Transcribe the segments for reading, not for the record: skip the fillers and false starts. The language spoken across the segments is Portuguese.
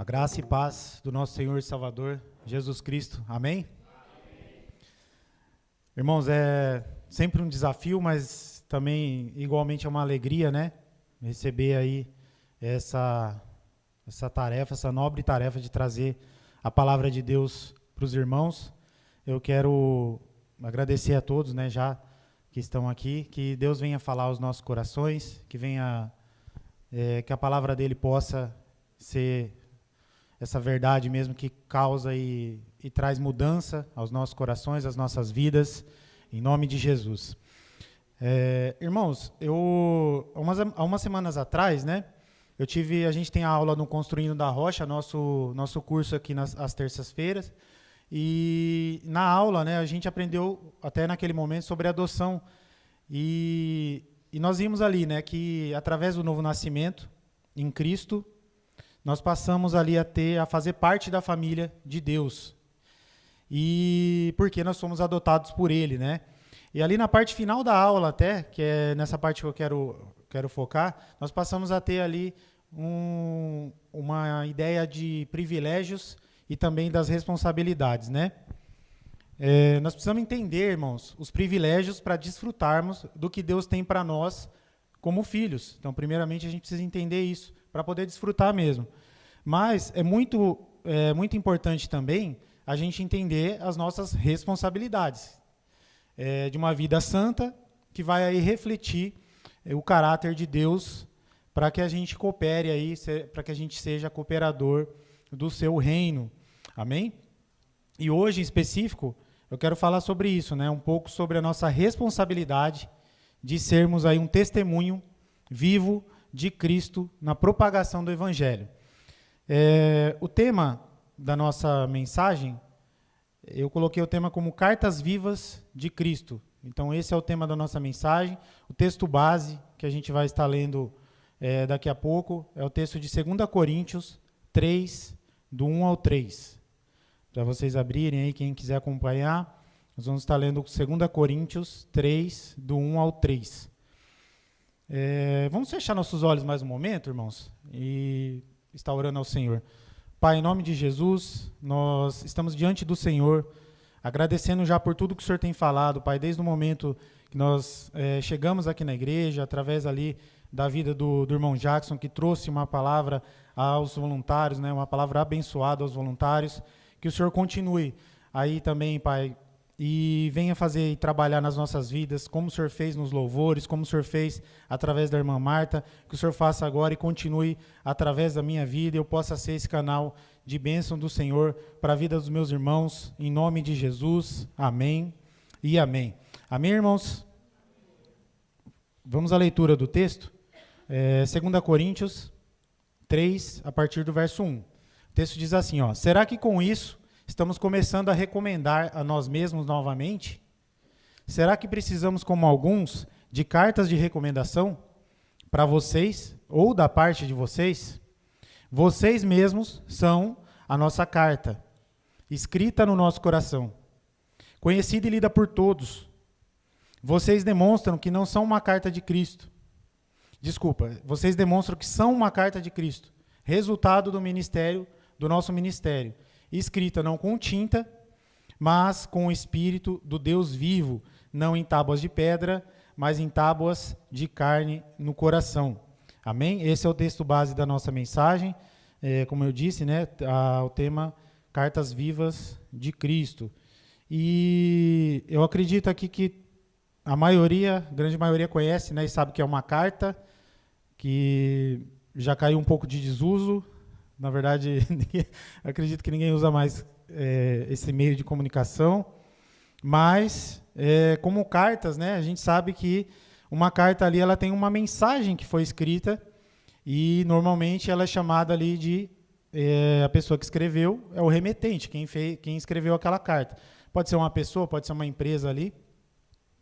A graça e paz do nosso Senhor e Salvador, Jesus Cristo. Amém? Amém? Irmãos, é sempre um desafio, mas também igualmente é uma alegria, né? Receber aí essa tarefa, essa nobre tarefa de trazer a palavra de Deus para os irmãos. Eu quero agradecer a todos, né, já que estão aqui, que Deus venha falar aos nossos corações, que venha, que a palavra dele possa ser essa verdade mesmo que causa e traz mudança aos nossos corações, às nossas vidas, em nome de Jesus. Irmãos, há umas semanas atrás, né, a gente tem a aula no Construindo da Rocha, nosso curso aqui às terças-feiras, e na aula, né, a gente aprendeu até naquele momento sobre adoção, e nós vimos ali, né, que através do novo nascimento em Cristo, nós passamos ali a fazer parte da família de Deus. E porque nós fomos adotados por Ele, né? E ali na parte final da aula até, que é nessa parte que eu quero focar, nós passamos a ter ali uma ideia de privilégios e também das responsabilidades, né? Nós precisamos entender, irmãos, os privilégios para desfrutarmos do que Deus tem para nós como filhos. Então, primeiramente, a gente precisa entender isso, para poder desfrutar mesmo. Mas é muito importante também a gente entender as nossas responsabilidades de uma vida santa que vai aí refletir o caráter de Deus para que a gente coopere aí, para que a gente seja cooperador do seu reino. Amém? E hoje, em específico, eu quero falar sobre isso, né? Um pouco sobre a nossa responsabilidade de sermos aí um testemunho vivo de Cristo na propagação do Evangelho. O tema da nossa mensagem, eu coloquei o tema como Cartas Vivas de Cristo. Então, esse é o tema da nossa mensagem. O texto base que a gente vai estar lendo daqui a pouco é o texto de 2 Coríntios 3, do 1 ao 3. Para vocês abrirem aí, quem quiser acompanhar, nós vamos estar lendo 2 Coríntios 3, do 1 ao 3. Vamos fechar nossos olhos mais um momento, irmãos, e estar orando ao Senhor. Pai, em nome de Jesus, nós estamos diante do Senhor, agradecendo já por tudo que o Senhor tem falado, Pai, desde o momento que nós chegamos aqui na igreja, através ali da vida do irmão Jackson, que trouxe uma palavra aos voluntários, né, uma palavra abençoada aos voluntários, que o Senhor continue aí também, Pai, e venha fazer e trabalhar nas nossas vidas, como o Senhor fez nos louvores, como o Senhor fez através da irmã Marta, que o Senhor faça agora e continue através da minha vida, eu possa ser esse canal de bênção do Senhor para a vida dos meus irmãos, em nome de Jesus, amém e amém. Amém, irmãos? Vamos à leitura do texto, 2 Coríntios 3, a partir do verso 1. O texto diz assim, será que com isso estamos começando a recomendar a nós mesmos novamente? Será que precisamos, como alguns, de cartas de recomendação para vocês ou da parte de vocês? Vocês mesmos são a nossa carta, escrita no nosso coração, conhecida e lida por todos. Vocês demonstram que não são uma carta de Cristo. Vocês demonstram que são uma carta de Cristo, resultado do nosso ministério, escrita não com tinta, mas com o Espírito do Deus vivo, não em tábuas de pedra, mas em tábuas de carne no coração. Amém? Esse é o texto base da nossa mensagem. Como eu disse, né, o tema Cartas Vivas de Cristo. E eu acredito aqui que a grande maioria conhece, né, e sabe que é uma carta que já caiu um pouco de desuso. Na verdade, acredito que ninguém usa mais esse meio de comunicação, mas como cartas, né, a gente sabe que uma carta ali ela tem uma mensagem que foi escrita e normalmente ela é chamada ali de a pessoa que escreveu é o remetente, quem escreveu aquela carta. Pode ser uma pessoa, pode ser uma empresa ali,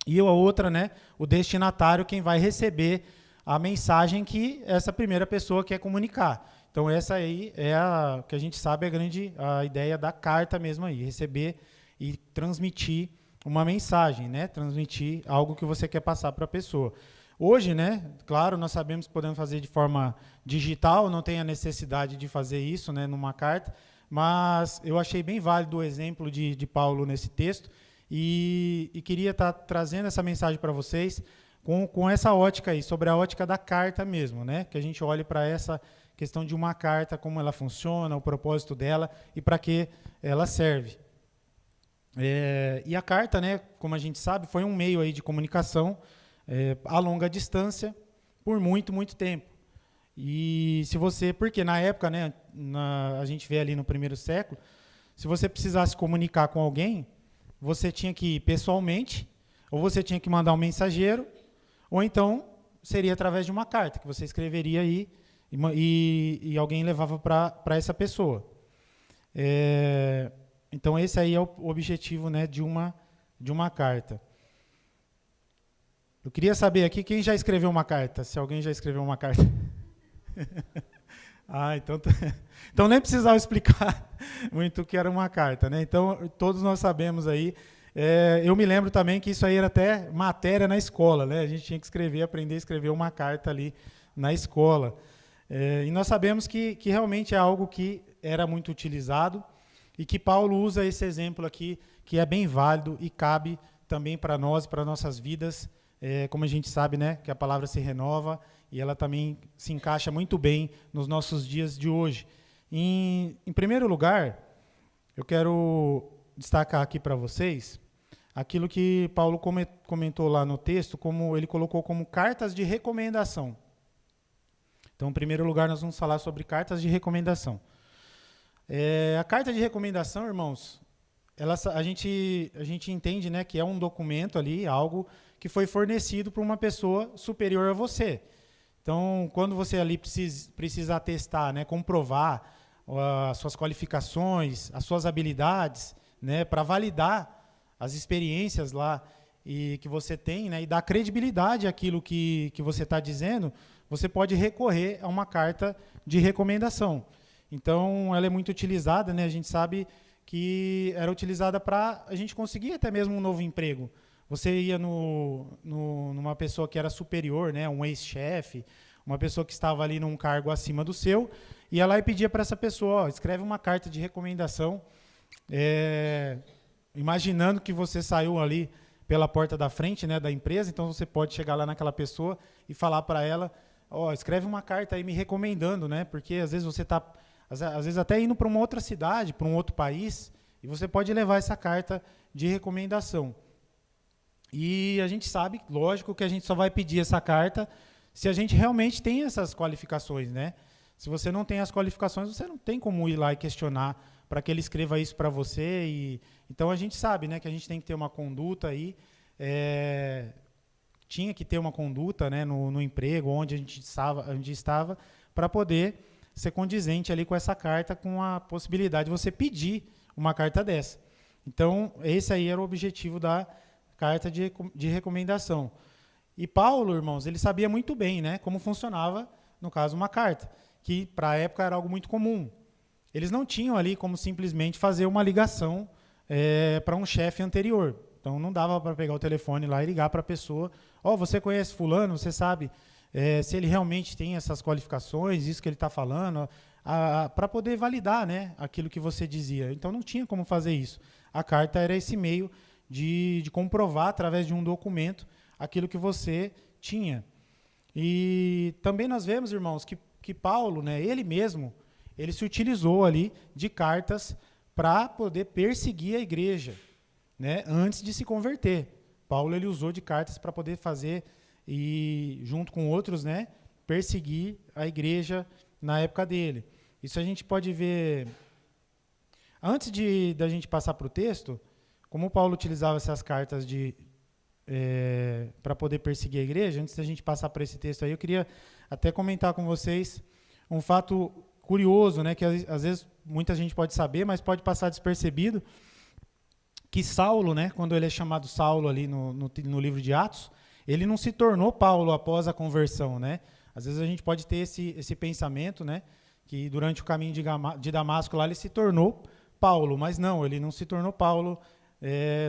e a outra, né, o destinatário, quem vai receber a mensagem que essa primeira pessoa quer comunicar. Então, essa aí é a que a gente sabe a ideia da carta mesmo aí, receber e transmitir uma mensagem, né? Transmitir algo que você quer passar para a pessoa. Hoje, né, claro, nós sabemos que podemos fazer de forma digital, não tem a necessidade de fazer isso, né, numa carta, mas eu achei bem válido o exemplo de Paulo nesse texto e queria estar trazendo essa mensagem para vocês com essa ótica aí, sobre a ótica da carta mesmo, né, que a gente olhe para essa questão de uma carta, como ela funciona, o propósito dela e para que ela serve. E a carta, né, como a gente sabe, foi um meio aí de comunicação a longa distância por muito, muito tempo. E se você, porque na época, né, a gente vê ali no primeiro século, se você precisasse comunicar com alguém, você tinha que ir pessoalmente, ou você tinha que mandar um mensageiro, ou então seria através de uma carta que você escreveria aí e alguém levava para essa pessoa. Então esse aí é o objetivo, né, de uma carta. Eu queria saber aqui quem já escreveu uma carta, se alguém já escreveu uma carta. Então nem precisava explicar muito o que era uma carta, né? Então todos nós sabemos aí. Eu me lembro também que isso aí era até matéria na escola, né? A gente tinha que aprender a escrever uma carta ali na escola. E nós sabemos que realmente é algo que era muito utilizado e que Paulo usa esse exemplo aqui, que é bem válido e cabe também para nós, para nossas vidas. Como a gente sabe, né, que a palavra se renova e ela também se encaixa muito bem nos nossos dias de hoje. Em primeiro lugar, eu quero destacar aqui para vocês aquilo que Paulo comentou lá no texto, como ele colocou como cartas de recomendação. Então, em primeiro lugar, nós vamos falar sobre cartas de recomendação. A carta de recomendação, irmãos, a gente entende, né, que é um documento ali, algo que foi fornecido por uma pessoa superior a você. Então, quando você ali precisa atestar, né, comprovar as suas qualificações, as suas habilidades, né, para validar as experiências lá e que você tem, né, e dar credibilidade àquilo que você está dizendo, você pode recorrer a uma carta de recomendação. Então, ela é muito utilizada, né, a gente sabe que era utilizada para a gente conseguir até mesmo um novo emprego. Você ia numa pessoa que era superior, né, um ex-chefe, uma pessoa que estava ali num cargo acima do seu, ia lá e pedia para essa pessoa, escreve uma carta de recomendação, imaginando que você saiu ali pela porta da frente, né, da empresa, então você pode chegar lá naquela pessoa e falar para ela, escreve uma carta aí me recomendando, né, porque às vezes você está, às vezes até indo para uma outra cidade, para um outro país, e você pode levar essa carta de recomendação. E a gente sabe, lógico, que a gente só vai pedir essa carta se a gente realmente tem essas qualificações, né? Se você não tem as qualificações, você não tem como ir lá e questionar para que ele escreva isso para você. Então a gente sabe, né, que a gente tem que ter uma conduta aí, tinha que ter uma conduta, né, no emprego onde a gente estava para poder ser condizente ali com essa carta, com a possibilidade de você pedir uma carta dessa. Então esse aí era o objetivo da carta de recomendação. E Paulo, irmãos, ele sabia muito bem, né, como funcionava, no caso, uma carta, que para a época era algo muito comum. Eles não tinham ali como simplesmente fazer uma ligação para um chefe anterior. Então não dava para pegar o telefone lá e ligar para a pessoa, você conhece fulano, você sabe se ele realmente tem essas qualificações, isso que ele está falando, para poder validar, né, aquilo que você dizia. Então não tinha como fazer isso. A carta era esse meio de comprovar através de um documento aquilo que você tinha. E também nós vemos, irmãos, que Paulo, né, ele mesmo, ele se utilizou ali de cartas para poder perseguir a igreja, né, antes de se converter. Paulo ele usou de cartas para poder fazer e junto com outros, né, perseguir a igreja na época dele. Isso a gente pode ver. Antes da gente passar para o texto, como Paulo utilizava essas cartas para poder perseguir a igreja, antes da gente passar para esse texto aí, eu queria até comentar com vocês um fato curioso, né, que às vezes muita gente pode saber, mas pode passar despercebido, que Saulo, né, quando ele é chamado Saulo ali no livro de Atos, ele não se tornou Paulo após a conversão, né? Às vezes a gente pode ter esse pensamento, né, que durante o caminho de Damasco lá ele se tornou Paulo, mas não, ele não se tornou Paulo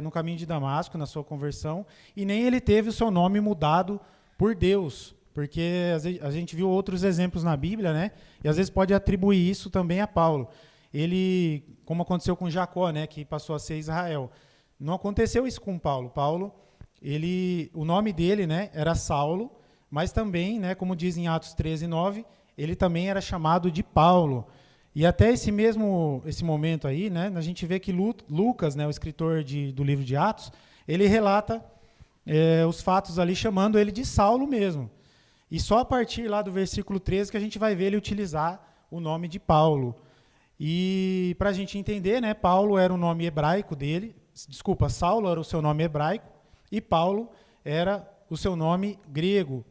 no caminho de Damasco, na sua conversão, e nem ele teve o seu nome mudado por Deus, porque a gente viu outros exemplos na Bíblia, né? E às vezes pode atribuir isso também a Paulo. Ele, como aconteceu com Jacó, né, que passou a ser Israel. Não aconteceu isso com Paulo. Paulo, o nome dele, né, era Saulo, mas também, né, como diz em Atos 13:9, ele também era chamado de Paulo. E até esse momento aí, né, a gente vê que Lucas, né, o escritor do livro de Atos, ele relata os fatos ali chamando ele de Saulo mesmo. E só a partir lá do versículo 13 que a gente vai ver ele utilizar o nome de Paulo. E para a gente entender, né, Paulo era o nome hebraico dele, Saulo era o seu nome hebraico e Paulo era o seu nome grego.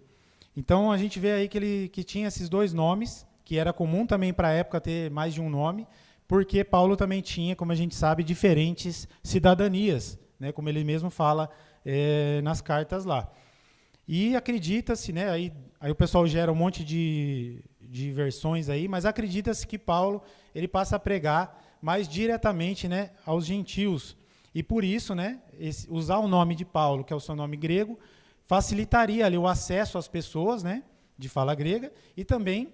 Então a gente vê aí que tinha esses dois nomes, que era comum também para a época ter mais de um nome, porque Paulo também tinha, como a gente sabe, diferentes cidadanias, né, como ele mesmo fala nas cartas lá. E acredita-se, né, aí o pessoal gera um monte de versões aí, mas acredita-se que Paulo ele passa a pregar mais diretamente, né, aos gentios. E por isso, né, usar o nome de Paulo, que é o seu nome grego, facilitaria ali o acesso às pessoas, né, de fala grega, e também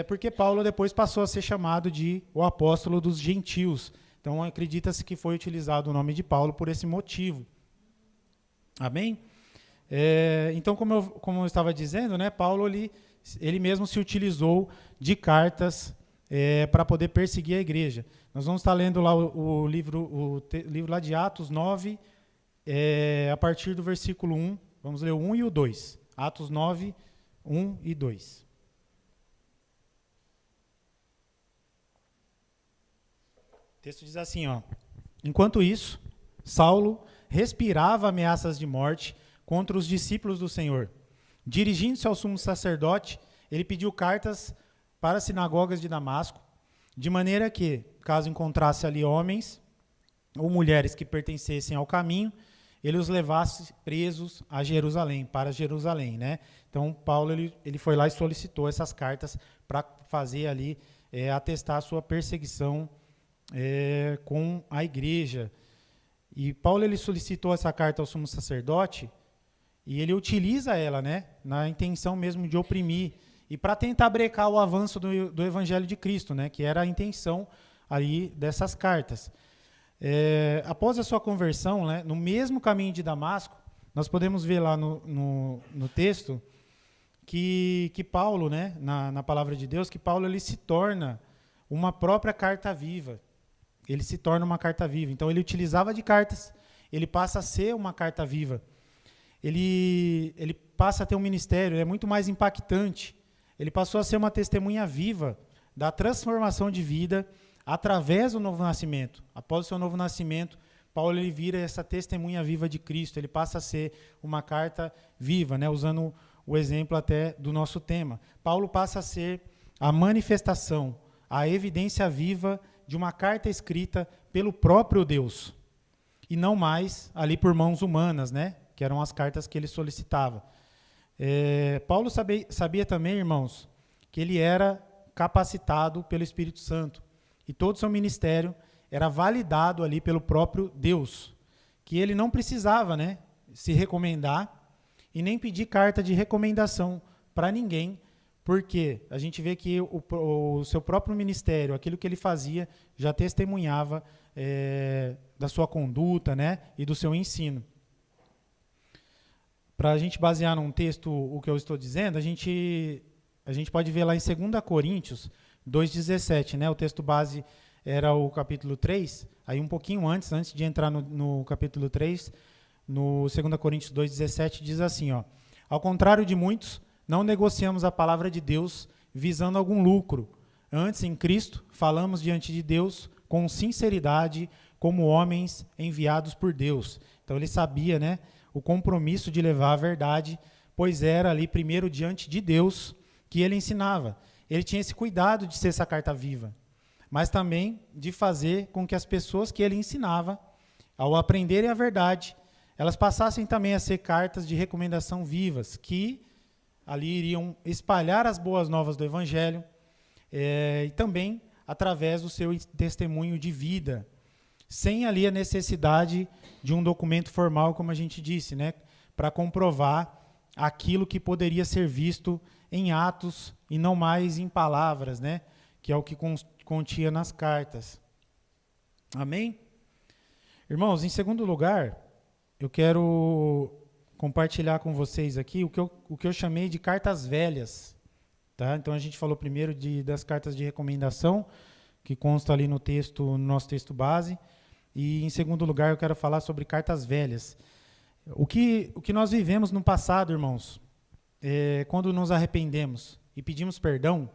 porque Paulo depois passou a ser chamado de o apóstolo dos gentios. Então acredita-se que foi utilizado o nome de Paulo por esse motivo. Amém? Então, como eu estava dizendo, né, Paulo ele mesmo se utilizou de cartas para poder perseguir a igreja. Nós vamos estar lendo lá o livro lá de Atos 9, a partir do versículo 1. Vamos ler o 1 e o 2. Atos 9, 1 e 2. O texto diz assim, ó: Enquanto isso, Saulo respirava ameaças de morte contra os discípulos do Senhor. Dirigindo-se ao sumo sacerdote, ele pediu cartas para as sinagogas de Damasco, de maneira que, caso encontrasse ali homens ou mulheres que pertencessem ao caminho, ele os levasse presos a Jerusalém, para Jerusalém, né? Então, Paulo ele foi lá e solicitou essas cartas para fazer ali, atestar a sua perseguição com a igreja. E Paulo ele solicitou essa carta ao sumo sacerdote e ele utiliza ela, né, na intenção mesmo de oprimir e para tentar brecar o avanço do Evangelho de Cristo, né, que era a intenção aí dessas cartas. Após a sua conversão, né, no mesmo caminho de Damasco, nós podemos ver lá no texto que Paulo, né, na palavra de Deus, que Paulo ele se torna uma própria carta viva. Ele se torna uma carta viva. Então, ele utilizava de cartas, ele passa a ser uma carta viva. Ele passa a ter um ministério, é muito mais impactante. Ele passou a ser uma testemunha viva da transformação de vida através do novo nascimento. Após o seu novo nascimento, Paulo ele vira essa testemunha viva de Cristo. Ele passa a ser uma carta viva, né, usando o exemplo até do nosso tema. Paulo passa a ser a manifestação, a evidência viva de uma carta escrita pelo próprio Deus, e não mais ali por mãos humanas, né, que eram as cartas que ele solicitava. Paulo sabia também, irmãos, que ele era capacitado pelo Espírito Santo, e todo o seu ministério era validado ali pelo próprio Deus, que ele não precisava, né, se recomendar e nem pedir carta de recomendação para ninguém, porque a gente vê que o seu próprio ministério, aquilo que ele fazia, já testemunhava da sua conduta, né, e do seu ensino. Para a gente basear num texto o que eu estou dizendo, a gente pode ver lá em 2 Coríntios 2,17, né, o texto base era o capítulo 3, aí um pouquinho antes de entrar no capítulo 3, no 2 Coríntios 2,17, diz assim, ó: Ao contrário de muitos, não negociamos a palavra de Deus visando algum lucro. Antes, em Cristo, falamos diante de Deus com sinceridade, como homens enviados por Deus. Então, ele sabia, né, o compromisso de levar a verdade, pois era ali primeiro diante de Deus que ele ensinava. Ele tinha esse cuidado de ser essa carta viva, mas também de fazer com que as pessoas que ele ensinava, ao aprenderem a verdade, elas passassem também a ser cartas de recomendação vivas, que ali iriam espalhar as boas novas do Evangelho, e também através do seu testemunho de vida, sem ali a necessidade de um documento formal, como a gente disse, né, para comprovar aquilo que poderia ser visto em atos e não mais em palavras, né? Que é o que continha nas cartas. Amém? Irmãos, em segundo lugar, eu quero compartilhar com vocês aqui o que eu chamei de cartas velhas. Tá? Então a gente falou primeiro das cartas de recomendação, que consta ali no texto, no nosso texto base. E em segundo lugar, eu quero falar sobre cartas velhas. O que nós vivemos no passado, irmãos, quando nos arrependemos e pedimos perdão,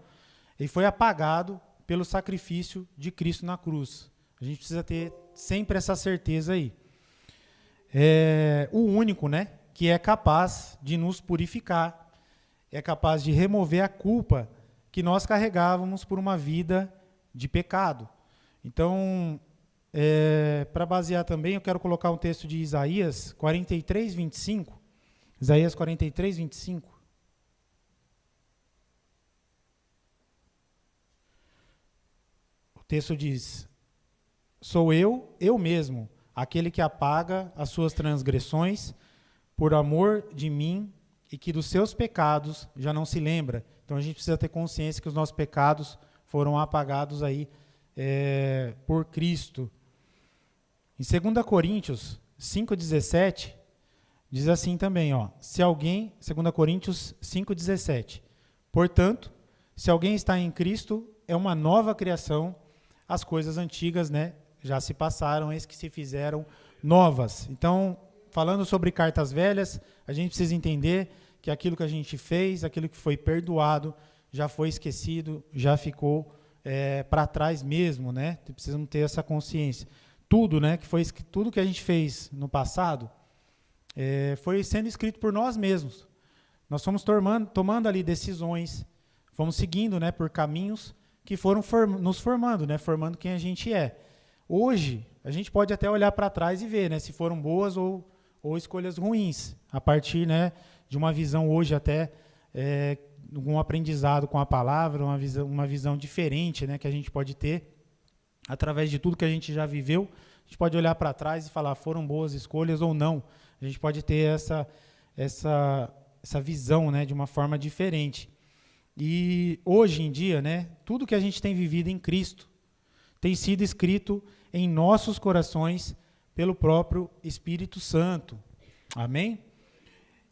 ele foi apagado pelo sacrifício de Cristo na cruz. A gente precisa ter sempre essa certeza aí. O único, né, que é capaz de nos purificar, é capaz de remover a culpa que nós carregávamos por uma vida de pecado. Então, para basear também, eu quero colocar um texto de Isaías 43, 25. Isaías 43, 25. O texto diz: sou eu mesmo, aquele que apaga as suas transgressões por amor de mim e que dos seus pecados já não se lembra. Então a gente precisa ter consciência que os nossos pecados foram apagados aí por Cristo. Em 2 Coríntios 5,17, diz assim também, ó, se alguém, 2 Coríntios 5,17, portanto, se alguém está em Cristo, é uma nova criação, as coisas antigas, né, já se passaram, eis que se fizeram novas. Então, falando sobre cartas velhas, a gente precisa entender que aquilo que a gente fez, aquilo que foi perdoado, já foi esquecido, já ficou para trás mesmo, né? Precisamos ter essa consciência. Tudo, né, tudo que a gente fez no passado foi sendo escrito por nós mesmos. Nós fomos tomando ali decisões, fomos seguindo, né, por caminhos que foram nos formando, né, formando quem a gente é. Hoje, a gente pode até olhar para trás e ver, né, se foram boas ou escolhas ruins, a partir, né, de uma visão hoje até um aprendizado com a palavra, uma visão diferente, né, que a gente pode ter através de tudo que a gente já viveu. A gente pode olhar para trás e falar, foram boas escolhas ou não. A gente pode ter essa visão, né, de uma forma diferente. E hoje em dia, né, tudo que a gente tem vivido em Cristo tem sido escrito em nossos corações pelo próprio Espírito Santo. Amém?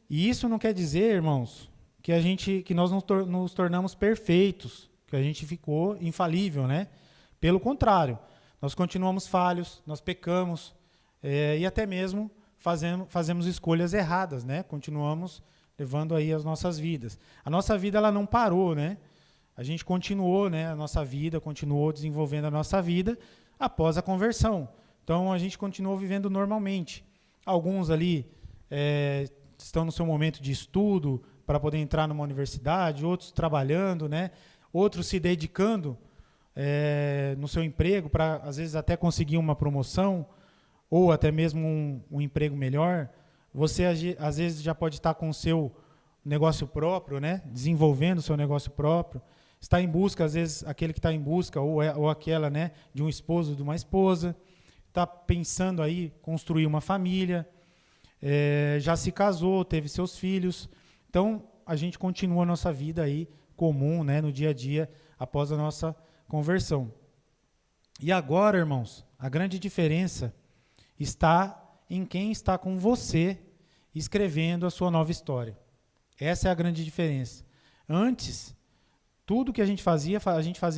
E isso não quer dizer, irmãos, que nós nos tornamos perfeitos, que a gente ficou infalível, né? Pelo contrário, nós continuamos falhos, nós pecamos e até mesmo fazemos escolhas erradas, né? Continuamos levando aí as nossas vidas. A nossa vida ela não parou, né? A gente continuou, né? A nossa vida continuou desenvolvendo a nossa vida após a conversão. Então a gente continuou vivendo normalmente. Alguns ali estão no seu momento de estudo para poder entrar numa universidade, outros trabalhando, né? Outros se dedicando no seu emprego para, às vezes, até conseguir uma promoção ou até mesmo um emprego melhor. Você, às vezes, já pode estar com o seu negócio próprio, né? Desenvolvendo o seu negócio próprio. Está em busca, às vezes, aquele que está em busca, ou aquela, né, de um esposo, de uma esposa, está pensando aí construir uma família, já se casou, teve seus filhos. Então, a gente continua a nossa vida aí comum, né, no dia a dia, após a nossa conversão. E agora, irmãos, a grande diferença está em quem está com você escrevendo a sua nova história. Essa é a grande diferença. Antes, tudo que a gente fazia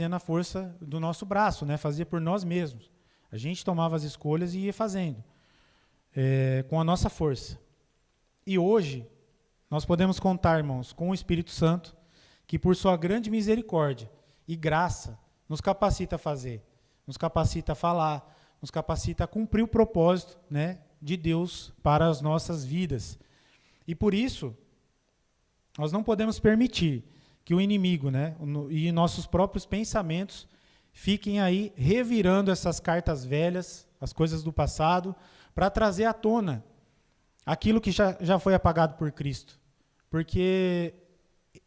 na força do nosso braço, né? Fazia por nós mesmos. A gente tomava as escolhas e ia fazendo com a nossa força. E hoje, nós podemos contar, irmãos, com o Espírito Santo, que por sua grande misericórdia e graça, nos capacita a fazer, nos capacita a falar, nos capacita a cumprir o propósito, né, de Deus para as nossas vidas. E por isso, nós não podemos permitir que o inimigo, né, e nossos próprios pensamentos fiquem aí revirando essas cartas velhas, as coisas do passado, para trazer à tona aquilo que já foi apagado por Cristo. Porque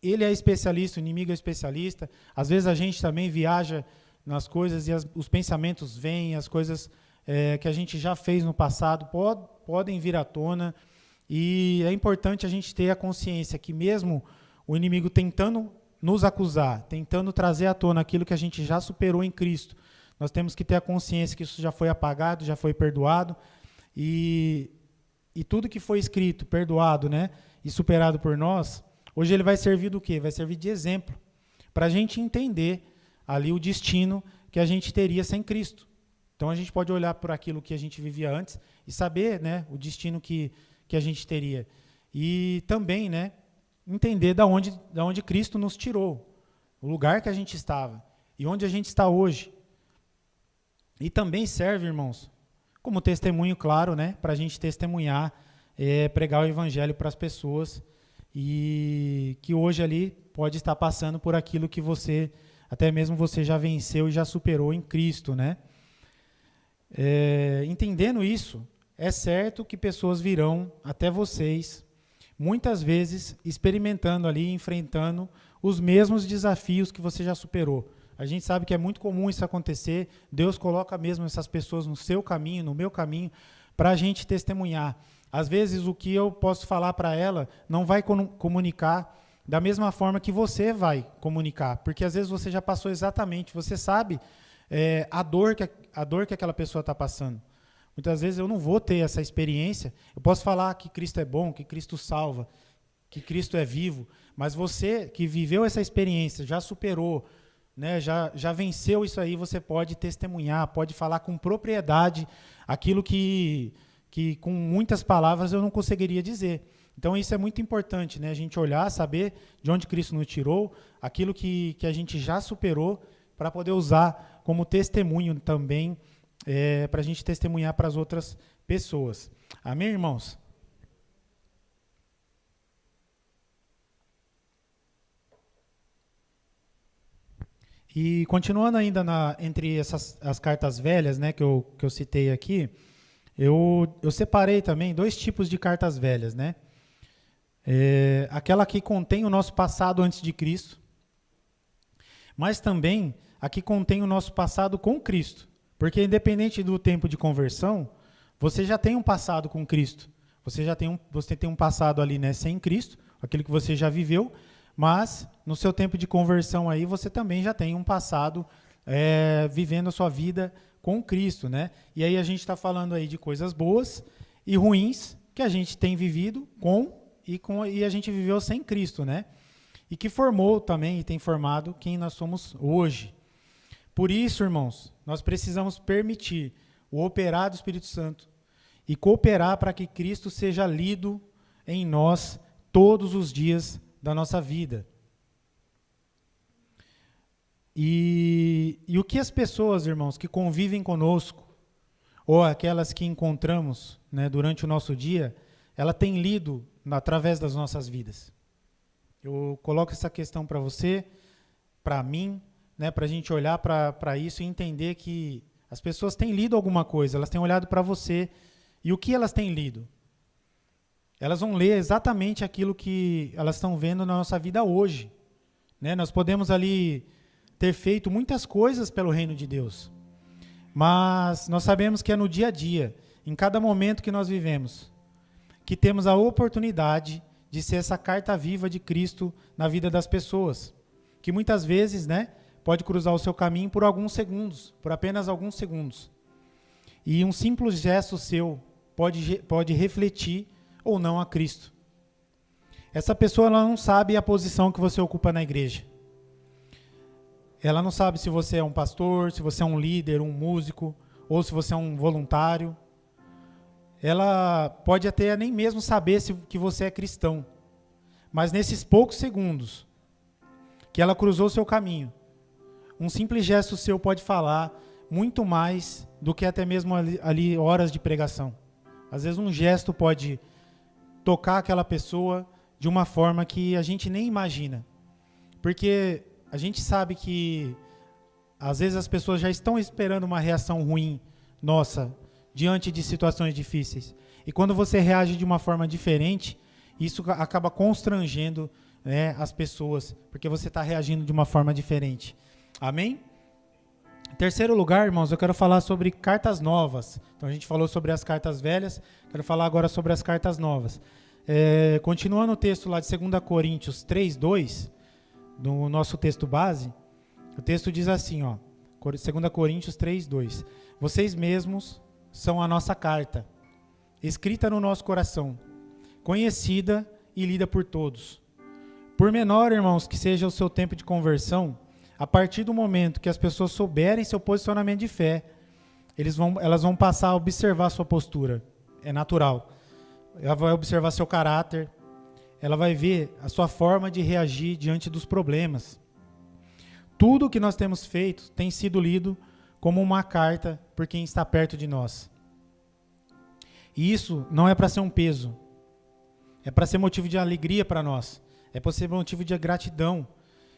ele é especialista, o inimigo é especialista. Às vezes a gente também viaja nas coisas e os pensamentos vêm, as coisas que a gente já fez no passado podem vir à tona. E é importante a gente ter a consciência que mesmo o inimigo tentando nos acusar, tentando trazer à tona aquilo que a gente já superou em Cristo, nós temos que ter a consciência que isso já foi apagado, já foi perdoado, e tudo que foi escrito, perdoado, né, e superado por nós, hoje ele vai servir do quê? Vai servir de exemplo, para a gente entender ali o destino que a gente teria sem Cristo. Então a gente pode olhar por aquilo que a gente vivia antes e saber, né, o destino que a gente teria. E também, né, entender da onde Cristo nos tirou, o lugar que a gente estava e onde a gente está hoje. E também serve, irmãos, como testemunho, claro, né, para a gente testemunhar, pregar o evangelho para as pessoas, e que hoje ali pode estar passando por aquilo que você, até mesmo você já venceu e já superou em Cristo, né? Entendendo isso, é certo que pessoas virão até vocês, muitas vezes experimentando ali, enfrentando os mesmos desafios que você já superou. A gente sabe que é muito comum isso acontecer. Deus coloca mesmo essas pessoas no seu caminho, no meu caminho, para a gente testemunhar. Às vezes o que eu posso falar para ela não vai comunicar da mesma forma que você vai comunicar, porque às vezes você já passou exatamente, você sabe a dor que aquela pessoa está passando. Muitas vezes eu não vou ter essa experiência. Eu posso falar que Cristo é bom, que Cristo salva, que Cristo é vivo, mas você que viveu essa experiência, já superou, né, já venceu isso aí, você pode testemunhar, pode falar com propriedade aquilo que com muitas palavras eu não conseguiria dizer. Então isso é muito importante, né, a gente olhar, saber de onde Cristo nos tirou, aquilo que a gente já superou, para poder usar como testemunho também, para a gente testemunhar para as outras pessoas. Amém, irmãos? E continuando ainda entre as cartas velhas, né, que eu citei aqui, eu separei também 2 tipos de cartas velhas, né? Aquela que contém o nosso passado antes de Cristo, mas também a que contém o nosso passado com Cristo. Porque independente do tempo de conversão, você já tem um passado com Cristo. Você tem um passado ali, né, sem Cristo, aquilo que você já viveu, mas no seu tempo de conversão aí você também já tem um passado vivendo a sua vida com Cristo, né? E aí a gente está falando aí de coisas boas e ruins que a gente tem vivido e a gente viveu sem Cristo, né? E que formou também e tem formado quem nós somos hoje. Por isso, irmãos, nós precisamos permitir o operar do Espírito Santo e cooperar para que Cristo seja lido em nós todos os dias da nossa vida. E o que as pessoas, irmãos, que convivem conosco, ou aquelas que encontramos, né, durante o nosso dia, ela tem lido através das nossas vidas. Eu coloco essa questão para você, para mim, né, para a gente olhar para isso e entender que as pessoas têm lido alguma coisa, elas têm olhado para você, e o que elas têm lido? Elas vão ler exatamente aquilo que elas estão vendo na nossa vida hoje, né? Nós podemos ali ter feito muitas coisas pelo reino de Deus, mas nós sabemos que é no dia a dia, em cada momento que nós vivemos, que temos a oportunidade de ser essa carta viva de Cristo na vida das pessoas, que muitas vezes, né, pode cruzar o seu caminho por alguns segundos, por apenas alguns segundos. E um simples gesto seu pode refletir ou não a Cristo. Essa pessoa ela não sabe a posição que você ocupa na igreja. Ela não sabe se você é um pastor, se você é um líder, um músico, ou se você é um voluntário. Ela pode até nem mesmo saber que você é cristão. Mas nesses poucos segundos que ela cruzou o seu caminho, um simples gesto seu pode falar muito mais do que até mesmo ali horas de pregação. Às vezes um gesto pode tocar aquela pessoa de uma forma que a gente nem imagina. Porque a gente sabe que às vezes as pessoas já estão esperando uma reação ruim nossa diante de situações difíceis. E quando você reage de uma forma diferente, isso acaba constrangendo, né, as pessoas, porque você está reagindo de uma forma diferente. Amém? Em terceiro lugar, irmãos, eu quero falar sobre cartas novas. Então a gente falou sobre as cartas velhas, quero falar agora sobre as cartas novas. Continuando o texto lá de 2 Coríntios 3:2, do nosso texto base, o texto diz assim, 2 Coríntios 3:2: vocês mesmos são a nossa carta, escrita no nosso coração, conhecida e lida por todos. Por menor, irmãos, que seja o seu tempo de conversão, a partir do momento que as pessoas souberem seu posicionamento de fé, elas vão passar a observar sua postura. É natural. Ela vai observar seu caráter, ela vai ver a sua forma de reagir diante dos problemas. Tudo o que nós temos feito tem sido lido como uma carta por quem está perto de nós. E isso não é para ser um peso, é para ser motivo de alegria para nós, é para ser motivo de gratidão,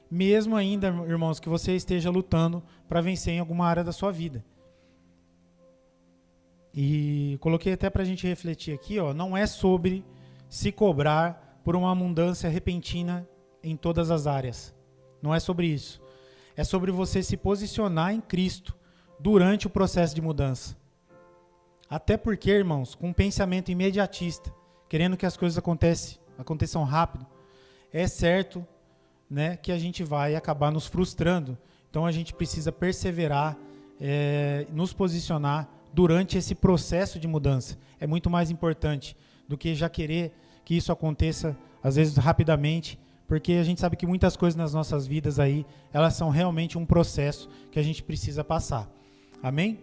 mesmo ainda, irmãos, que você esteja lutando para vencer em alguma área da sua vida. E coloquei até para a gente refletir aqui, não é sobre se cobrar por uma mudança repentina em todas as áreas. Não é sobre isso. É sobre você se posicionar em Cristo durante o processo de mudança. Até porque, irmãos, com um pensamento imediatista, querendo que as coisas aconteçam rápido, é certo, né, que a gente vai acabar nos frustrando. Então a gente precisa perseverar, nos posicionar durante esse processo de mudança. É muito mais importante do que já querer que isso aconteça, às vezes rapidamente, porque a gente sabe que muitas coisas nas nossas vidas aí, elas são realmente um processo que a gente precisa passar. Amém?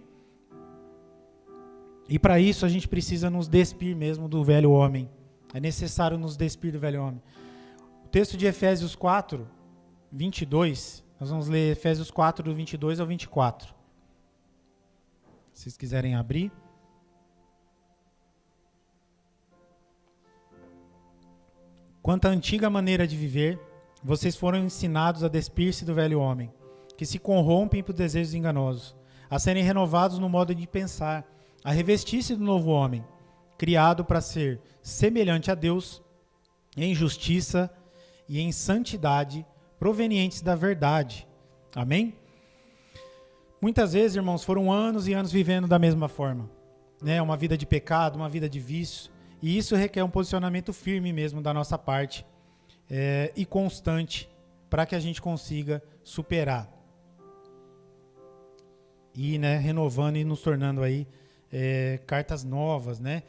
E para isso a gente precisa nos despir mesmo do velho homem. É necessário nos despir do velho homem. O texto de Efésios 4, 22, nós vamos ler Efésios 4, do 22 ao 24. Se vocês quiserem abrir. Quanto à antiga maneira de viver, vocês foram ensinados a despir-se do velho homem, que se corrompem por desejos enganosos, a serem renovados no modo de pensar, a revestir-se do novo homem, criado para ser semelhante a Deus, em justiça e em santidade, provenientes da verdade. Amém? Muitas vezes, irmãos, foram anos e anos vivendo da mesma forma, né? Uma vida de pecado, uma vida de vício, e isso requer um posicionamento firme mesmo da nossa parte, e constante, para que a gente consiga superar. E, né, renovando e nos tornando aí cartas novas, né?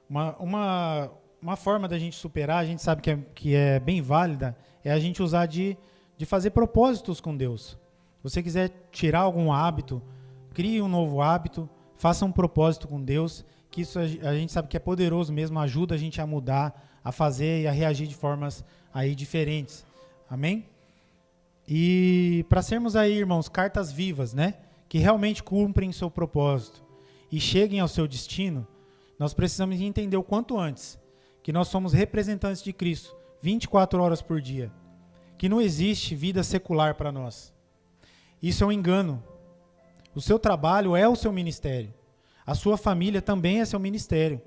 Uma forma da gente superar, a gente sabe que é bem válida, é a gente usar de fazer propósitos com Deus. Se você quiser tirar algum hábito, crie um novo hábito, faça um propósito com Deus, que isso a gente sabe que é poderoso mesmo, ajuda a gente a mudar, a fazer e a reagir de formas aí diferentes. Amém? E para sermos aí, irmãos, cartas vivas, né? Que realmente cumprem seu propósito e cheguem ao seu destino, nós precisamos entender o quanto antes que nós somos representantes de Cristo 24 horas por dia, que não existe vida secular para nós. Isso é um engano. O seu trabalho é o seu ministério. A sua família também é seu ministério.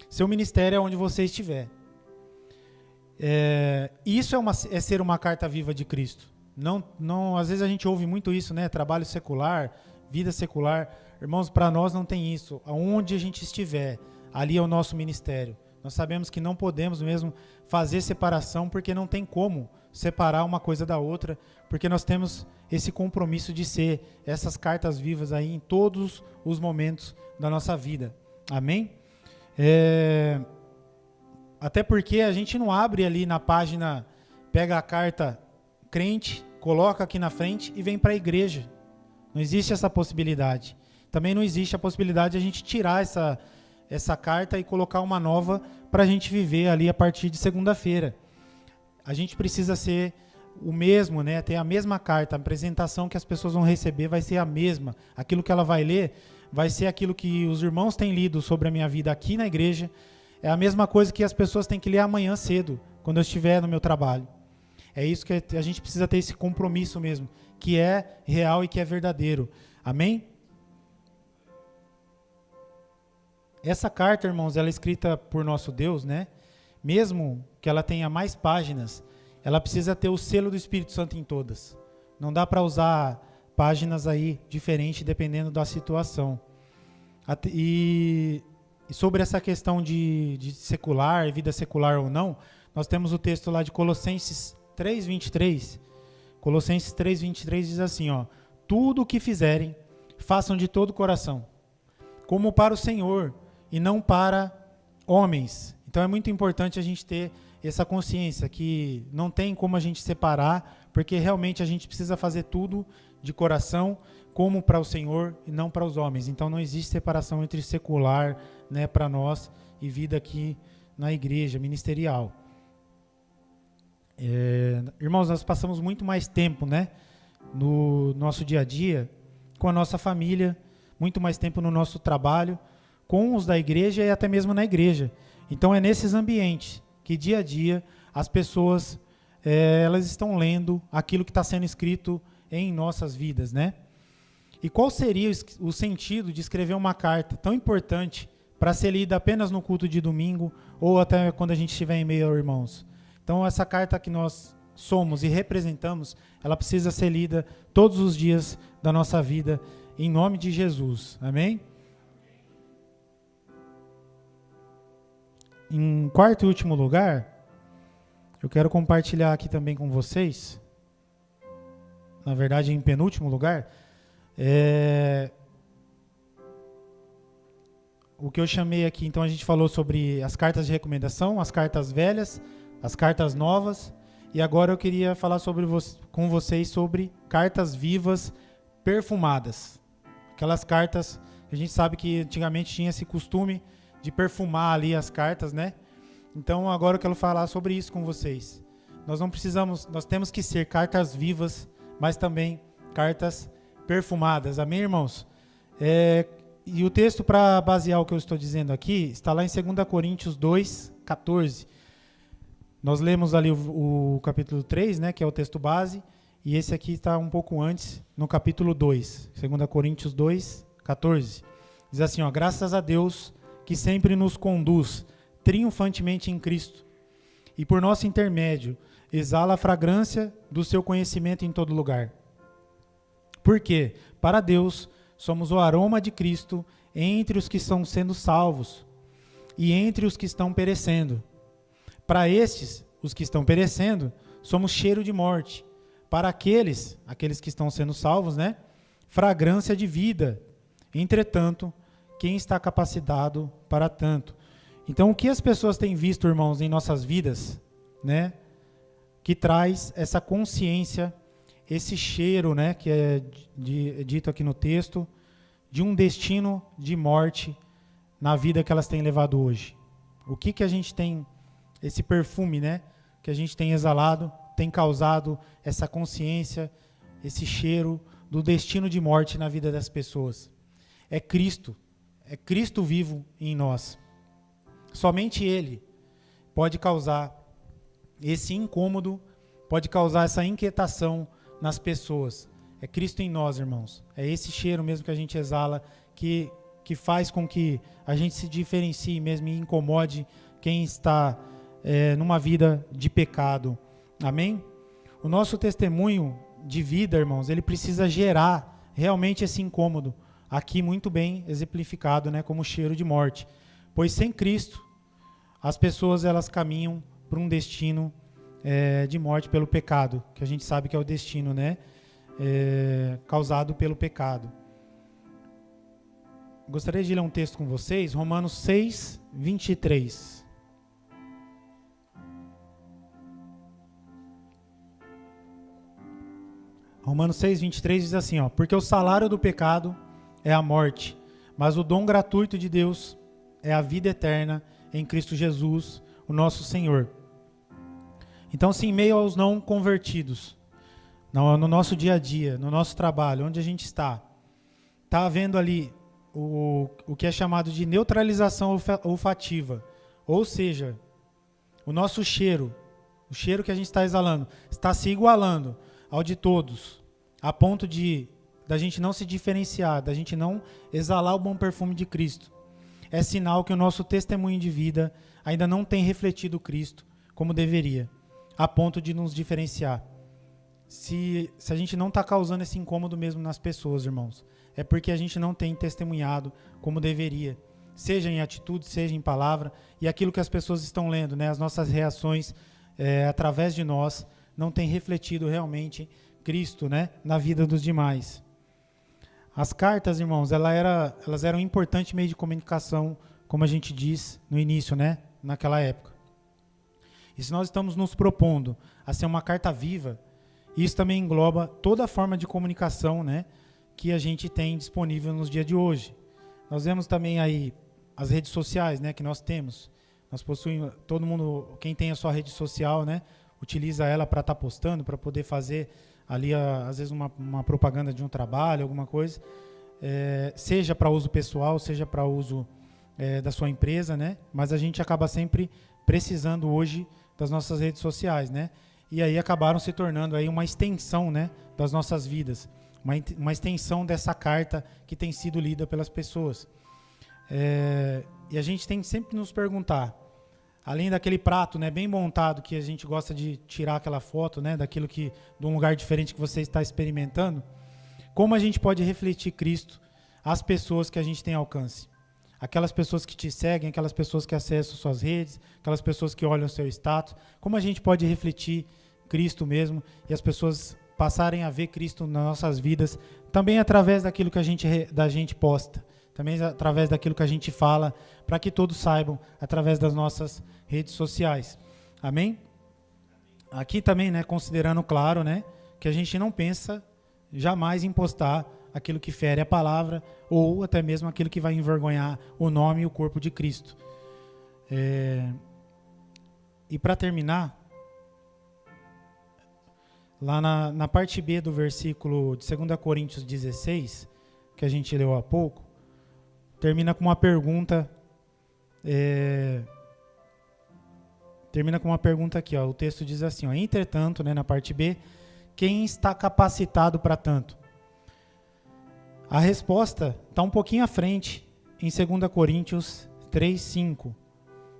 Seu ministério é onde você estiver. Isso é ser uma carta viva de Cristo. Não, às vezes a gente ouve muito isso, né? Trabalho secular, vida secular. Irmãos, para nós não tem isso. Aonde a gente estiver, ali é o nosso ministério. Nós sabemos que não podemos mesmo fazer separação, porque não tem como separar uma coisa da outra, porque nós temos esse compromisso de ser essas cartas vivas aí em todos os momentos da nossa vida. Amém? Até porque a gente não abre ali na página, pega a carta crente, coloca aqui na frente e vem para a igreja. Não existe essa possibilidade. Também não existe a possibilidade de a gente tirar essa carta e colocar uma nova para a gente viver ali a partir de segunda-feira. A gente precisa ser o mesmo, né? Ter a mesma carta, a apresentação que as pessoas vão receber vai ser a mesma. Aquilo que ela vai ler vai ser aquilo que os irmãos têm lido sobre a minha vida aqui na igreja. É a mesma coisa que as pessoas têm que ler amanhã cedo, quando eu estiver no meu trabalho. É isso que a gente precisa ter, esse compromisso mesmo, que é real e que é verdadeiro. Amém? Essa carta, irmãos, ela é escrita por nosso Deus, né? Mesmo que ela tenha mais páginas, ela precisa ter o selo do Espírito Santo em todas. Não dá para usar páginas aí diferentes dependendo da situação. E sobre essa questão de secular, vida secular ou não, nós temos o texto lá de Colossenses 3:23. Colossenses 3:23 diz assim, ó: tudo o que fizerem, façam de todo o coração, como para o Senhor e não para homens. Então é muito importante a gente ter essa consciência que não tem como a gente separar, porque realmente a gente precisa fazer tudo de coração, como para o Senhor e não para os homens. Então não existe separação entre secular, né, para nós e vida aqui na igreja ministerial. Irmãos, nós passamos muito mais tempo, né, no nosso dia a dia com a nossa família, muito mais tempo no nosso trabalho, com os da igreja e até mesmo na igreja. Então é nesses ambientes que dia a dia as pessoas elas estão lendo aquilo que está sendo escrito em nossas vidas, né? E qual seria o sentido de escrever uma carta tão importante para ser lida apenas no culto de domingo ou até quando a gente estiver em meio aos irmãos? Então essa carta que nós somos e representamos, ela precisa ser lida todos os dias da nossa vida, em nome de Jesus. Amém? Em quarto e último lugar, eu quero compartilhar aqui também com vocês, na verdade em penúltimo lugar, o que eu chamei aqui. Então a gente falou sobre as cartas de recomendação, as cartas velhas, as cartas novas, e agora eu queria falar com vocês sobre cartas vivas perfumadas. Aquelas cartas que a gente sabe que antigamente tinha esse costume de perfumar ali as cartas, né? Então agora eu quero falar sobre isso com vocês. Nós temos que ser cartas vivas, mas também cartas perfumadas. Amém, irmãos? E o texto para basear o que eu estou dizendo aqui está lá em 2 Coríntios 2:14. Nós lemos ali o capítulo 3, né, que é o texto base, e esse aqui está um pouco antes, no capítulo 2, 2 Coríntios 2:14. Diz assim, ó: graças a Deus que sempre nos conduz triunfantemente em Cristo, e por nosso intermédio exala a fragrância do seu conhecimento em todo lugar. Porque, para Deus, somos o aroma de Cristo entre os que estão sendo salvos e entre os que estão perecendo. Para estes, os que estão perecendo, somos cheiro de morte. Para aqueles que estão sendo salvos, né, fragrância de vida. Entretanto, quem está capacitado para tanto? Então, o que as pessoas têm visto, irmãos, em nossas vidas, né, que traz essa consciência, esse cheiro, né, que é dito aqui no texto, de um destino de morte na vida que elas têm levado hoje? O que a gente tem, esse perfume, né, que a gente tem exalado, tem causado essa consciência, esse cheiro do destino de morte na vida das pessoas? É Cristo vivo em nós. Somente Ele pode causar esse incômodo, pode causar essa inquietação nas pessoas. É Cristo em nós, irmãos. É esse cheiro mesmo que a gente exala, que faz com que a gente se diferencie mesmo e incomode quem está numa vida de pecado. Amém? O nosso testemunho de vida, irmãos, ele precisa gerar realmente esse incômodo, aqui muito bem exemplificado, né, como cheiro de morte. Pois sem Cristo, as pessoas elas caminham para um destino de morte pelo pecado, que a gente sabe que é o destino, né, causado pelo pecado. Gostaria de ler um texto com vocês, Romanos 6:23. Romanos 6:23 diz assim, ó: porque o salário do pecado é a morte, mas o dom gratuito de Deus é a vida eterna em Cristo Jesus, o nosso Senhor. Então, se em meio aos não convertidos, no nosso dia a dia, no nosso trabalho, onde a gente está havendo ali o que é chamado de neutralização olfativa, ou seja, o nosso cheiro, o cheiro que a gente está exalando, está se igualando ao de todos, a ponto da gente não se diferenciar, da gente não exalar o bom perfume de Cristo. É sinal que o nosso testemunho de vida ainda não tem refletido Cristo como deveria, a ponto de nos diferenciar. se a gente não está causando esse incômodo mesmo nas pessoas, irmãos. É porque a gente não tem testemunhado como deveria, seja em atitude, seja em palavra, e aquilo que as pessoas estão lendo, né, as nossas reações através de nós, não tem refletido realmente Cristo, né, na vida dos demais. As cartas, irmãos, elas eram um importante meio de comunicação, como a gente diz no início, né, naquela época. E se nós estamos nos propondo a ser uma carta viva, isso também engloba toda a forma de comunicação, né, que a gente tem disponível nos dias de hoje. Nós vemos também aí as redes sociais, né, que nós temos. Nós possuímos, todo mundo, quem tem a sua rede social, né, utiliza ela para estar postando, para poder fazer ali, às vezes, uma propaganda de um trabalho, alguma coisa, seja para uso pessoal, seja para uso da sua empresa, né, mas a gente acaba sempre precisando hoje das nossas redes sociais, né, e aí acabaram se tornando aí uma extensão, né, das nossas vidas, uma extensão dessa carta que tem sido lida pelas pessoas. E a gente tem que sempre nos perguntar, além daquele prato, né, bem montado, que a gente gosta de tirar aquela foto, né, daquilo de um lugar diferente que você está experimentando, como a gente pode refletir Cristo às pessoas que a gente tem alcance? Aquelas pessoas que te seguem, aquelas pessoas que acessam suas redes, aquelas pessoas que olham o seu status, como a gente pode refletir Cristo mesmo e as pessoas passarem a ver Cristo nas nossas vidas, também através daquilo que a gente posta, também através daquilo que a gente fala, para que todos saibam, através das nossas redes sociais. Amém? Aqui também, né, considerando claro, né, que a gente não pensa jamais em postar aquilo que fere a palavra ou até mesmo aquilo que vai envergonhar o nome e o corpo de Cristo. E para terminar, lá na parte B do versículo de 2 Coríntios 16, que a gente leu há pouco, termina com uma pergunta. Termina com uma pergunta aqui, ó. O texto diz assim, ó, entretanto, né, na parte B, quem está capacitado para tanto? A resposta está um pouquinho à frente, em 2 Coríntios 3:5.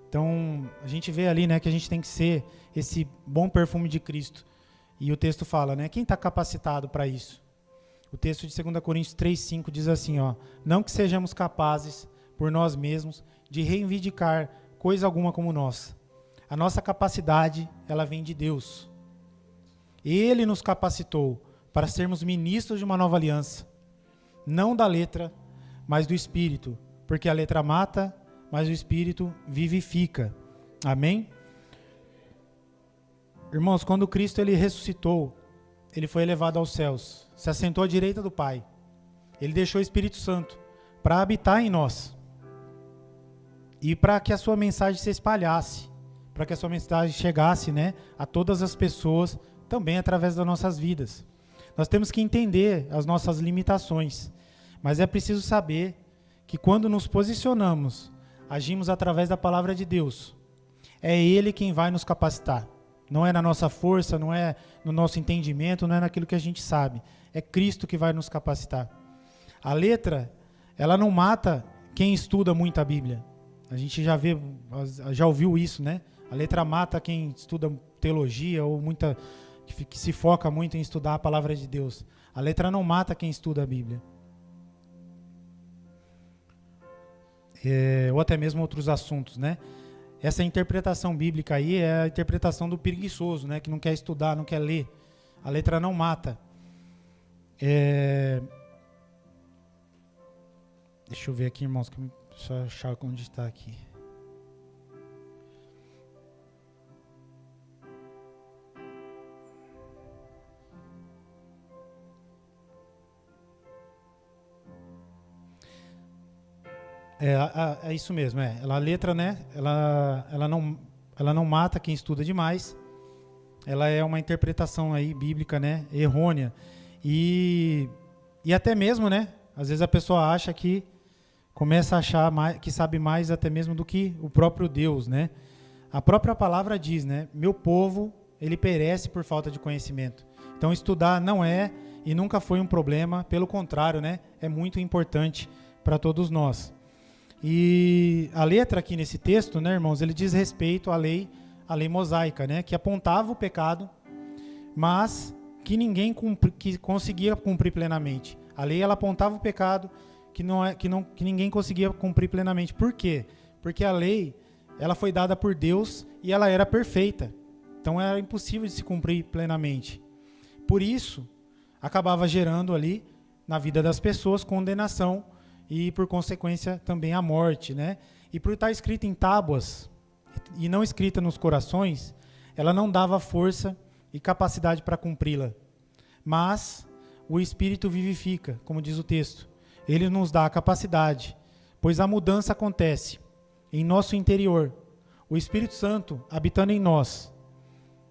Então, a gente vê ali, né, que a gente tem que ser esse bom perfume de Cristo. E o texto fala, né, quem está capacitado para isso? O texto de 2 Coríntios 3:5 diz assim, ó, não que sejamos capazes, por nós mesmos, de reivindicar coisa alguma como nossa. A nossa capacidade, ela vem de Deus. Ele nos capacitou para sermos ministros de uma nova aliança. Não da letra, mas do Espírito. Porque a letra mata, mas o Espírito vivifica. Amém? Irmãos, quando Cristo ele ressuscitou, ele foi elevado aos céus, se assentou à direita do Pai. Ele deixou o Espírito Santo para habitar em nós. E para que a sua mensagem se espalhasse, para que a sua mensagem chegasse, né, a todas as pessoas, também através das nossas vidas. Nós temos que entender as nossas limitações, mas é preciso saber que quando nos posicionamos, agimos através da palavra de Deus. É Ele quem vai nos capacitar. Não é na nossa força, não é no nosso entendimento, não é naquilo que a gente sabe. É Cristo que vai nos capacitar. A letra, ela não mata quem estuda muito a Bíblia. A gente já ouviu isso, né? A letra mata quem estuda teologia ou que se foca muito em estudar a palavra de Deus. A letra não mata quem estuda a Bíblia. Ou até mesmo outros assuntos, né? Essa interpretação bíblica aí é a interpretação do preguiçoso, né? Que não quer estudar, não quer ler. A letra não mata. Deixa eu ver aqui, irmãos, deixa eu achar onde está aqui. É isso mesmo, a letra, né? Ela não mata quem estuda demais. Ela é uma interpretação aí bíblica, né? Errônea. E até mesmo, né? Às vezes a pessoa acha que começa a achar que sabe mais até mesmo do que o próprio Deus, né? A própria palavra diz, né? Meu povo, ele perece por falta de conhecimento. Então estudar não é e nunca foi um problema, pelo contrário, né? É muito importante para todos nós. E a letra aqui nesse texto, né, irmãos, ele diz respeito à lei mosaica, né, que apontava o pecado, mas que ninguém que conseguia cumprir plenamente. A lei ela apontava o pecado que ninguém conseguia cumprir plenamente. Por quê? Porque a lei ela foi dada por Deus e ela era perfeita. Então era impossível de se cumprir plenamente. Por isso, acabava gerando ali, na vida das pessoas, condenação e, por consequência, também a morte, né? E por estar escrita em tábuas e não escrita nos corações, ela não dava força e capacidade para cumpri-la. Mas o Espírito vivifica, como diz o texto. Ele nos dá a capacidade, pois a mudança acontece em nosso interior. O Espírito Santo habitando em nós,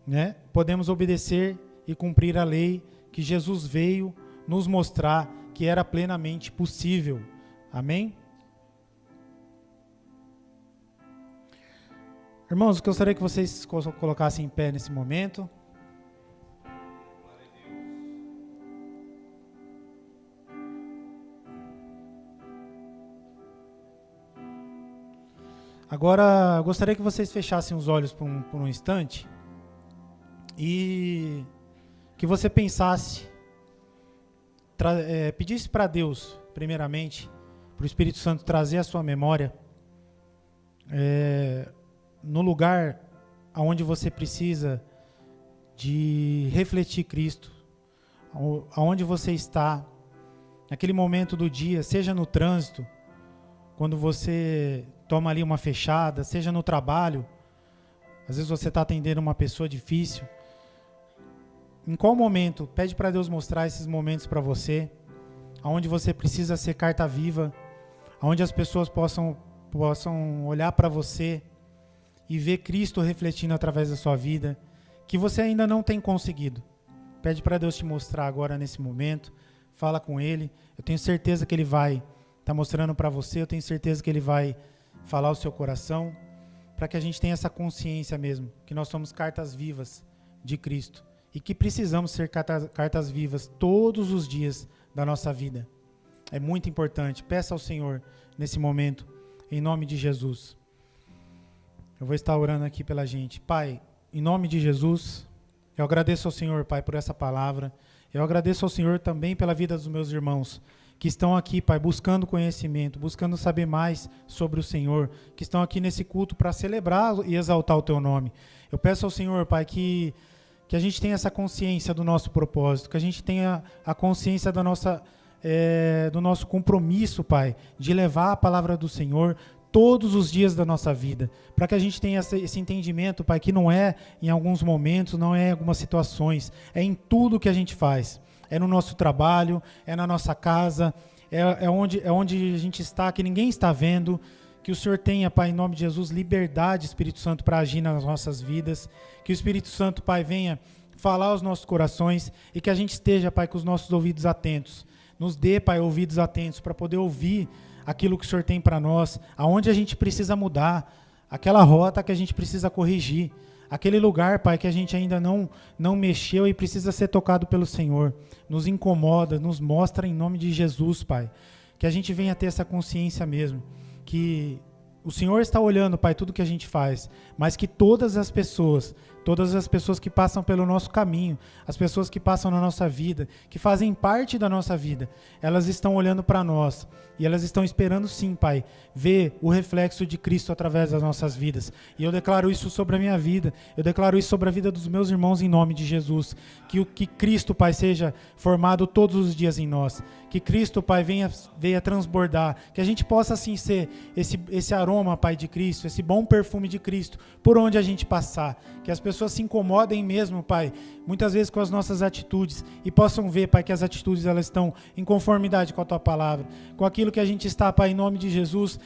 né? Podemos obedecer e cumprir a lei que Jesus veio nos mostrar que era plenamente possível. Amém? Irmãos, eu gostaria que vocês colocassem em pé nesse momento. Agora, eu gostaria que vocês fechassem os olhos por um instante e que você pensasse, pedisse para Deus, primeiramente, para o Espírito Santo trazer à sua memória, no lugar onde você precisa de refletir Cristo, aonde você está, naquele momento do dia, seja no trânsito, quando você toma ali uma fechada, seja no trabalho, às vezes você está atendendo uma pessoa difícil. Em qual momento, pede para Deus mostrar esses momentos para você, onde você precisa ser carta viva, onde as pessoas possam olhar para você e ver Cristo refletindo através da sua vida, que você ainda não tem conseguido. Pede para Deus te mostrar agora nesse momento, fala com Ele, eu tenho certeza que Ele vai estar mostrando para você, eu tenho certeza que Ele vai falar o seu coração, para que a gente tenha essa consciência mesmo, que nós somos cartas vivas de Cristo e que precisamos ser cartas vivas todos os dias da nossa vida. É muito importante. Peça ao Senhor nesse momento, em nome de Jesus. Eu vou estar orando aqui pela gente. Pai, em nome de Jesus, eu agradeço ao Senhor, Pai, por essa palavra. Eu agradeço ao Senhor também pela vida dos meus irmãos que estão aqui, Pai, buscando conhecimento, buscando saber mais sobre o Senhor, que estão aqui nesse culto para celebrar e exaltar o Teu nome. Eu peço ao Senhor, Pai, que a gente tenha essa consciência do nosso propósito, que a gente tenha a consciência do nosso compromisso, Pai, de levar a palavra do Senhor todos os dias da nossa vida, para que a gente tenha esse entendimento, Pai, que não é em alguns momentos, não é em algumas situações, é em tudo que a gente faz. É no nosso trabalho, é na nossa casa, é onde a gente está, que ninguém está vendo. Que o Senhor tenha, Pai, em nome de Jesus, liberdade, Espírito Santo, para agir nas nossas vidas. Que o Espírito Santo, Pai, venha falar aos nossos corações e que a gente esteja, Pai, com os nossos ouvidos atentos. Nos dê, Pai, ouvidos atentos para poder ouvir aquilo que o Senhor tem para nós, aonde a gente precisa mudar, aquela rota que a gente precisa corrigir. Aquele lugar, Pai, que a gente ainda não mexeu e precisa ser tocado pelo Senhor. Nos incomoda, nos mostra em nome de Jesus, Pai. Que a gente venha ter essa consciência mesmo. Que o Senhor está olhando, Pai, tudo que a gente faz. Mas que todas as pessoas que passam pelo nosso caminho, as pessoas que passam na nossa vida, que fazem parte da nossa vida, elas estão olhando para nós. E elas estão esperando sim, Pai, ver o reflexo de Cristo através das nossas vidas. E eu declaro isso sobre a minha vida. Eu declaro isso sobre a vida dos meus irmãos em nome de Jesus. Que Cristo, Pai, seja formado todos os dias em nós. Que Cristo, Pai, venha transbordar. Que a gente possa, assim, ser esse aroma, Pai, de Cristo, esse bom perfume de Cristo, por onde a gente passar. Que as pessoas se incomodem mesmo, Pai, muitas vezes com as nossas atitudes e possam ver, Pai, que as atitudes elas estão em conformidade com a Tua palavra, com aquilo que a gente está, Pai, em nome de Jesus,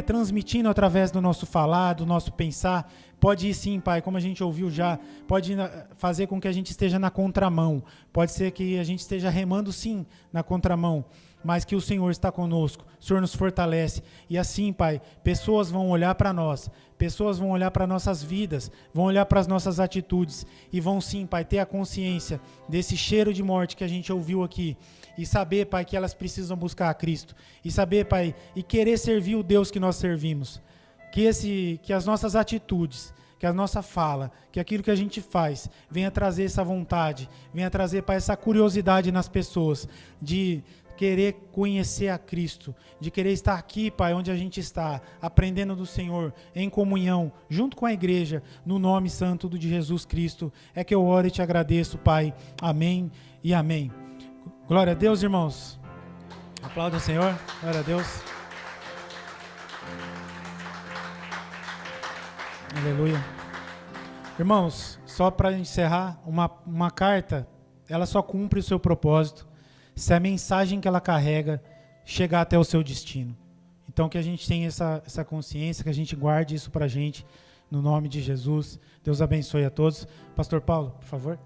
transmitindo através do nosso falar, do nosso pensar. Pode ir sim, Pai, como a gente ouviu já, pode fazer com que a gente esteja na contramão, pode ser que a gente esteja remando sim na contramão, mas que o Senhor está conosco, o Senhor nos fortalece, e assim, Pai, pessoas vão olhar para nós, pessoas vão olhar para nossas vidas, vão olhar para as nossas atitudes, e vão sim, Pai, ter a consciência desse cheiro de morte que a gente ouviu aqui, e saber, Pai, que elas precisam buscar a Cristo, e saber, Pai, e querer servir o Deus que nós servimos, que as nossas atitudes, que a nossa fala, que aquilo que a gente faz, venha trazer essa vontade, venha trazer, Pai, essa curiosidade nas pessoas, de querer conhecer a Cristo, de querer estar aqui, Pai, onde a gente está, aprendendo do Senhor, em comunhão, junto com a igreja, no nome santo de Jesus Cristo. É que eu oro e te agradeço, Pai. Amém e amém. Glória a Deus, irmãos. Aplauda o Senhor. Glória a Deus. Aleluia. Irmãos, só para encerrar, uma carta, ela só cumpre o seu propósito se a mensagem que ela carrega chegar até o seu destino. Então que a gente tenha essa consciência, que a gente guarde isso para a gente, no nome de Jesus. Deus abençoe a todos. Pastor Paulo, por favor.